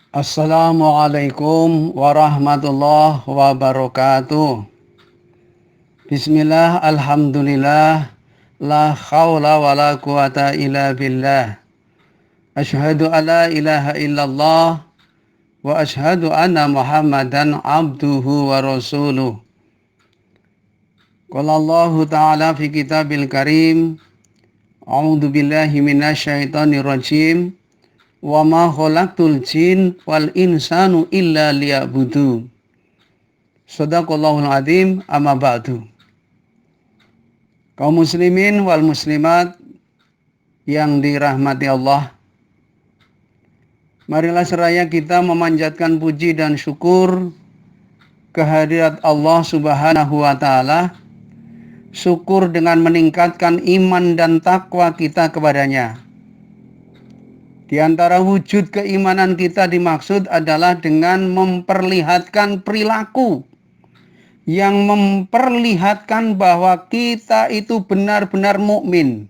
Assalamualaikum warahmatullahi wabarakatuh. Bismillah, alhamdulillah, la khawla wa la quwata illa billah. Ashhadu an la ilaha illallah wa ashhadu anna Muhammadan abduhu wa rasuluh. Qala Allah Ta'ala fi kitabil karim, a'udzu billahi minasyaitonir rajim. Wa ma khalaqtul jin wal insanu illa liya'budun. Shadaqallahul azim, amma ba'du. Kaum muslimin wal muslimat yang dirahmati Allah, marilah seraya kita memanjatkan puji dan syukur kehadirat Allah Subhanahu wa taala. Syukur dengan meningkatkan iman dan takwa kita kepadanya. Di antara wujud keimanan kita dimaksud adalah dengan memperlihatkan perilaku yang memperlihatkan bahwa kita itu benar-benar mukmin.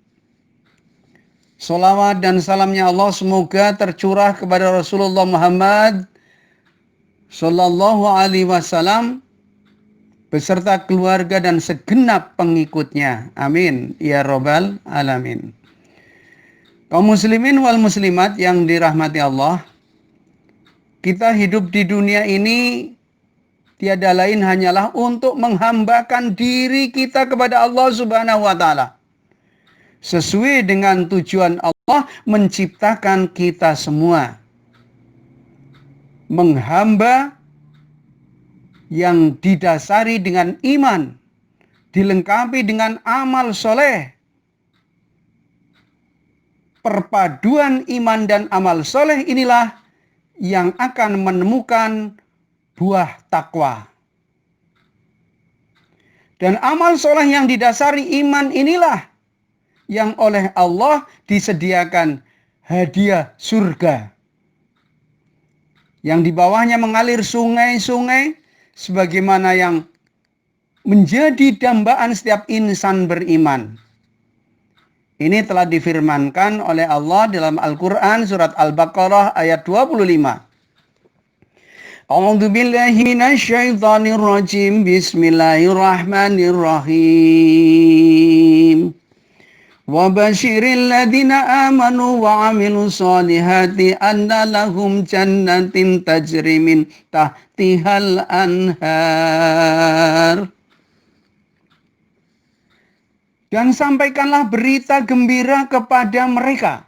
Sholawat dan salamnya Allah semoga tercurah kepada Rasulullah Muhammad Sallallahu Alaihi Wasallam beserta keluarga dan segenap pengikutnya. Amin ya Rabbal Alamin. Kaum muslimin wal muslimat yang dirahmati Allah, kita hidup di dunia ini tiada lain hanyalah untuk menghambakan diri kita kepada Allah Subhanahu wa taala. Sesuai dengan tujuan Allah menciptakan kita semua. Menghamba yang didasari dengan iman, dilengkapi dengan amal soleh. Perpaduan iman dan amal soleh inilah yang akan menemukan buah takwa. Dan amal soleh yang didasari iman inilah yang oleh Allah disediakan hadiah surga. Yang di bawahnya mengalir sungai-sungai sebagaimana yang menjadi dambaan setiap insan beriman. Ini telah difirmankan oleh Allah dalam Al-Quran surat Al-Baqarah ayat 25. A'udzu billahi minasyaitonir rajim. Bismillahirrahmanirrahim. Wa basyiril ladzina amanu wa 'amilus solihati anna lahum jannatin tajri min tahtihal anhar. Dan sampaikanlah berita gembira kepada mereka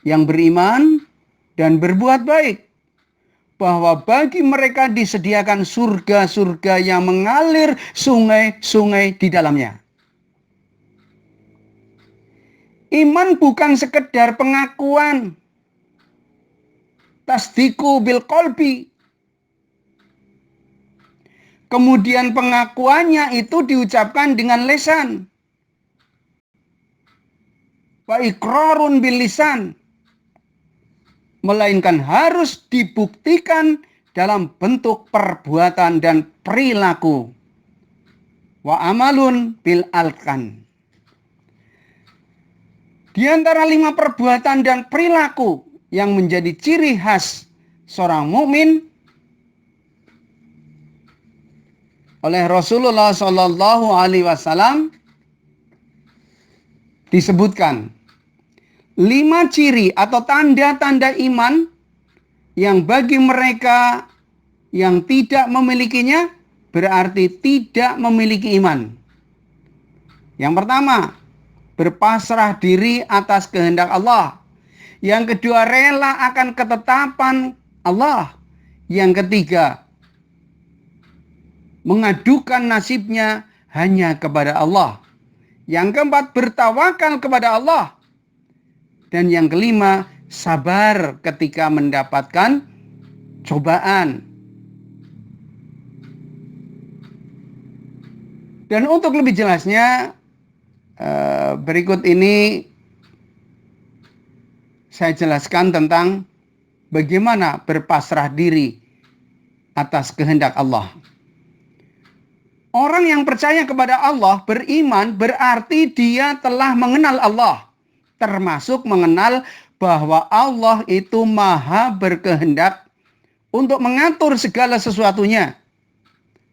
yang beriman dan berbuat baik, bahwa bagi mereka disediakan surga-surga yang mengalir sungai-sungai di dalamnya. Iman bukan sekedar pengakuan, tasdiku bil qalbi. Kemudian pengakuannya itu diucapkan dengan lisan. Wa iqrarun bil lisan, melainkan harus dibuktikan dalam bentuk perbuatan dan perilaku. Wa amalun bil alkan. Di antara 5 perbuatan dan perilaku yang menjadi ciri khas seorang mukmin oleh Rasulullah Sallallahu Alaihi Wasallam disebutkan 5 ciri atau tanda-tanda iman yang bagi mereka yang tidak memilikinya berarti tidak memiliki iman. Yang pertama, berpasrah diri atas kehendak Allah. Yang kedua, rela akan ketetapan Allah. Yang ketiga, mengadukan nasibnya hanya kepada Allah. Yang keempat, bertawakal kepada Allah. Dan yang kelima, sabar ketika mendapatkan cobaan. Dan untuk lebih jelasnya, berikut ini saya jelaskan tentang bagaimana berpasrah diri atas kehendak Allah. Orang yang percaya kepada Allah, beriman, berarti dia telah mengenal Allah. Termasuk mengenal bahwa Allah itu maha berkehendak untuk mengatur segala sesuatunya.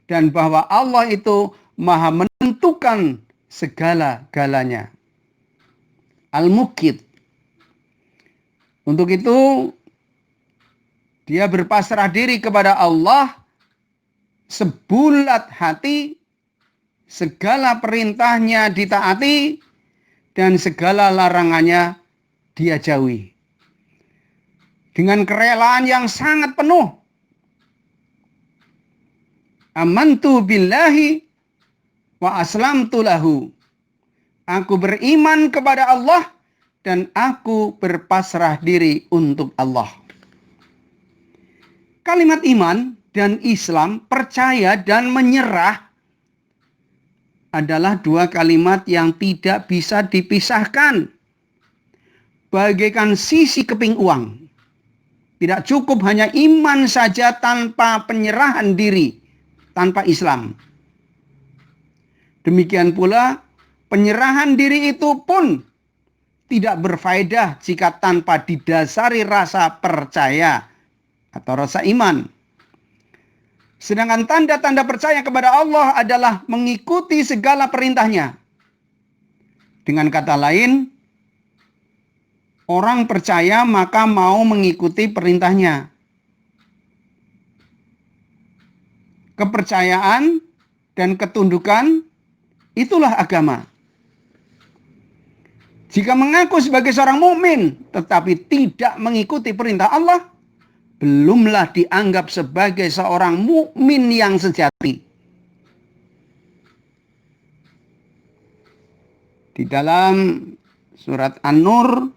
Dan bahwa Allah itu maha menentukan segala-galanya. Al-Muqit. Untuk itu, dia berpasrah diri kepada Allah sebulat hati, segala perintahnya ditaati, dan segala larangannya dia jauhi. Dengan kerelaan yang sangat penuh. Amantu billahi wa aslamtu lahu. Aku beriman kepada Allah dan aku berpasrah diri untuk Allah. Kalimat iman dan Islam, percaya dan menyerah adalah dua kalimat yang tidak bisa dipisahkan. Bagaikan sisi keping uang. Tidak cukup hanya iman saja tanpa penyerahan diri, tanpa Islam. Demikian pula penyerahan diri itu pun tidak berfaedah jika tanpa didasari rasa percaya atau rasa iman. Sedangkan tanda-tanda percaya kepada Allah adalah mengikuti segala perintahnya. Dengan kata lain, orang percaya maka mau mengikuti perintahnya. Kepercayaan dan ketundukan, itulah agama. Jika mengaku sebagai seorang mukmin tetapi tidak mengikuti perintah Allah, belumlah dianggap sebagai seorang mukmin yang sejati. Di dalam surat An-Nur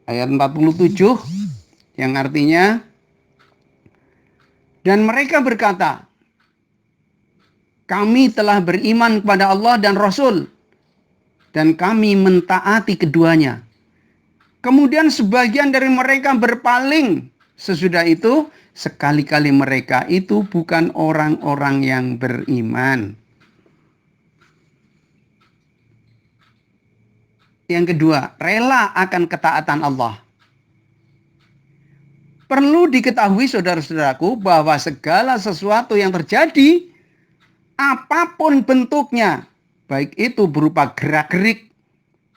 ayat 47 yang artinya, dan mereka berkata, kami telah beriman kepada Allah dan Rasul, dan kami mentaati keduanya. Kemudian sebagian dari mereka berpaling. Sesudah itu, sekali-kali mereka itu bukan orang-orang yang beriman. Yang kedua, rela akan ketaatan Allah. Perlu diketahui saudara-saudaraku bahwa segala sesuatu yang terjadi, apapun bentuknya, baik itu berupa gerak-gerik,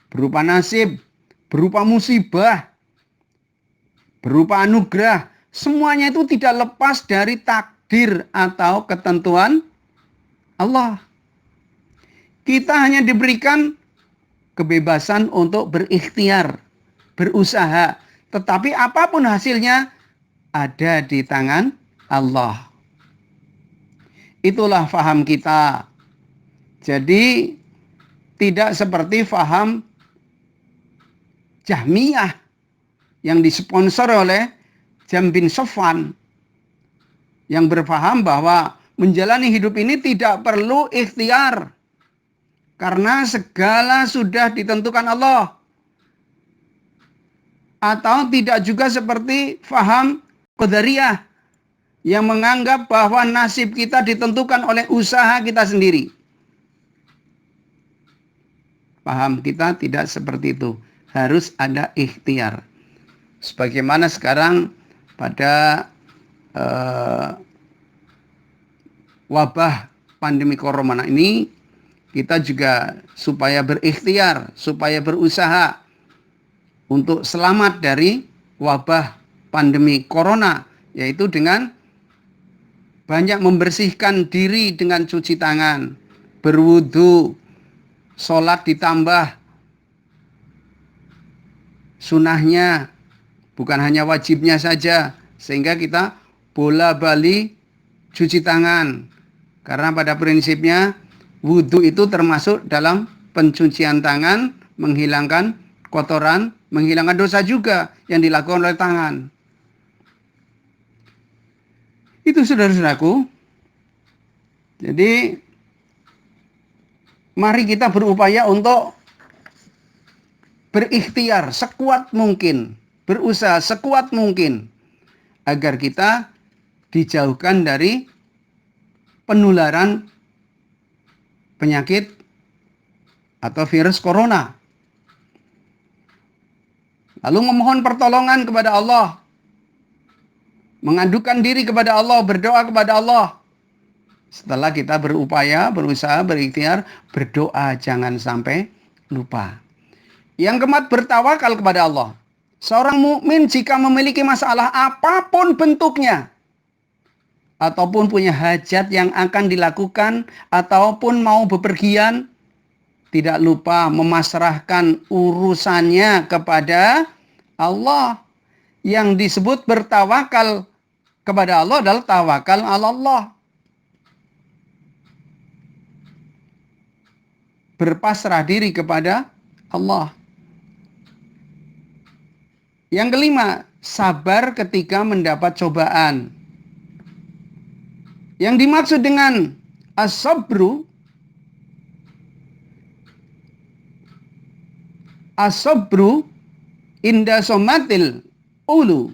berupa nasib, berupa musibah, berupa anugerah, semuanya itu tidak lepas dari takdir atau ketentuan Allah. Kita hanya diberikan kebebasan untuk berikhtiar, berusaha, tetapi apapun hasilnya ada di tangan Allah. Itulah faham kita. Jadi tidak seperti faham Jahmiyah yang disponsor oleh Jahm bin Safwan yang berfaham bahwa menjalani hidup ini tidak perlu ikhtiar karena segala sudah ditentukan Allah. Atau tidak juga seperti faham Qadariyah yang menganggap bahwa nasib kita ditentukan oleh usaha kita sendiri. Paham kita tidak seperti itu. Harus ada ikhtiar. Sebagaimana sekarang pada wabah pandemi corona ini, kita juga supaya berikhtiar, supaya berusaha untuk selamat dari wabah pandemi corona, yaitu dengan banyak membersihkan diri dengan cuci tangan, berwudu, sholat ditambah sunahnya, bukan hanya wajibnya saja, sehingga kita bola-bali cuci tangan. Karena pada prinsipnya wudu itu termasuk dalam pencucian tangan, menghilangkan kotoran, menghilangkan dosa juga yang dilakukan oleh tangan. Itu saudara-saudaraku. Jadi mari kita berupaya untuk berikhtiar sekuat mungkin, berusaha sekuat mungkin agar kita dijauhkan dari penularan penyakit atau virus corona. Lalu memohon pertolongan kepada Allah mengadukan diri kepada Allah, berdoa kepada Allah. Setelah kita berupaya, berusaha, berikhtiar, berdoa jangan sampai lupa. Yang keempat, bertawakal kepada Allah. Seorang mukmin jika memiliki masalah apapun bentuknya, ataupun punya hajat yang akan dilakukan, ataupun mau bepergian, tidak lupa memasrahkan urusannya kepada Allah. Yang disebut bertawakal kepada Allah adalah tawakal ala Allah. Berpasrah diri kepada Allah. Yang kelima, sabar ketika mendapat cobaan. Yang dimaksud dengan as-sabru inda somatil ulu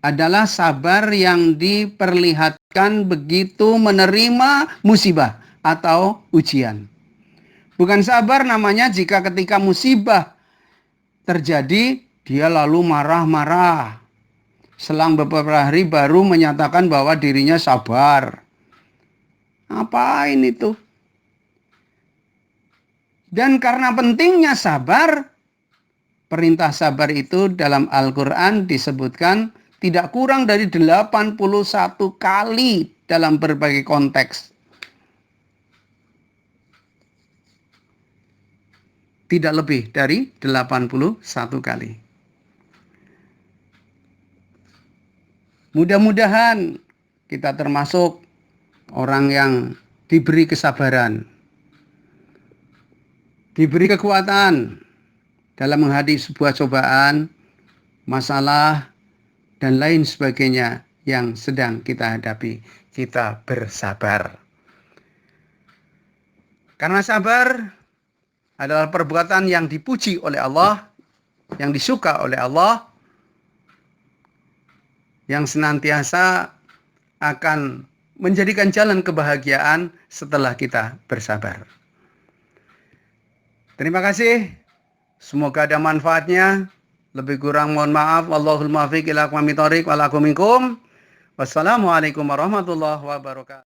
adalah sabar yang diperlihatkan begitu menerima musibah atau ujian. Bukan sabar namanya jika ketika musibah terjadi dia lalu marah-marah. Selang beberapa hari baru menyatakan bahwa dirinya sabar. Apain itu? Dan karena pentingnya sabar, perintah sabar itu dalam Al-Quran disebutkan tidak kurang dari 81 kali dalam berbagai konteks. Tidak lebih dari 81 kali. Mudah-mudahan kita termasuk orang yang diberi kesabaran, diberi kekuatan dalam menghadapi sebuah cobaan, masalah, dan lain sebagainya yang sedang kita hadapi. Kita bersabar. Karena sabar adalah perbuatan yang dipuji oleh Allah, yang disuka oleh Allah, yang senantiasa akan menjadikan jalan kebahagiaan setelah kita bersabar. Terima kasih. Semoga ada manfaatnya. Lebih kurang mohon maaf. Wallahul muwaffiq ila aqwamit thoriq wal aqu minkum. Wassalamualaikum warahmatullahi wabarakatuh.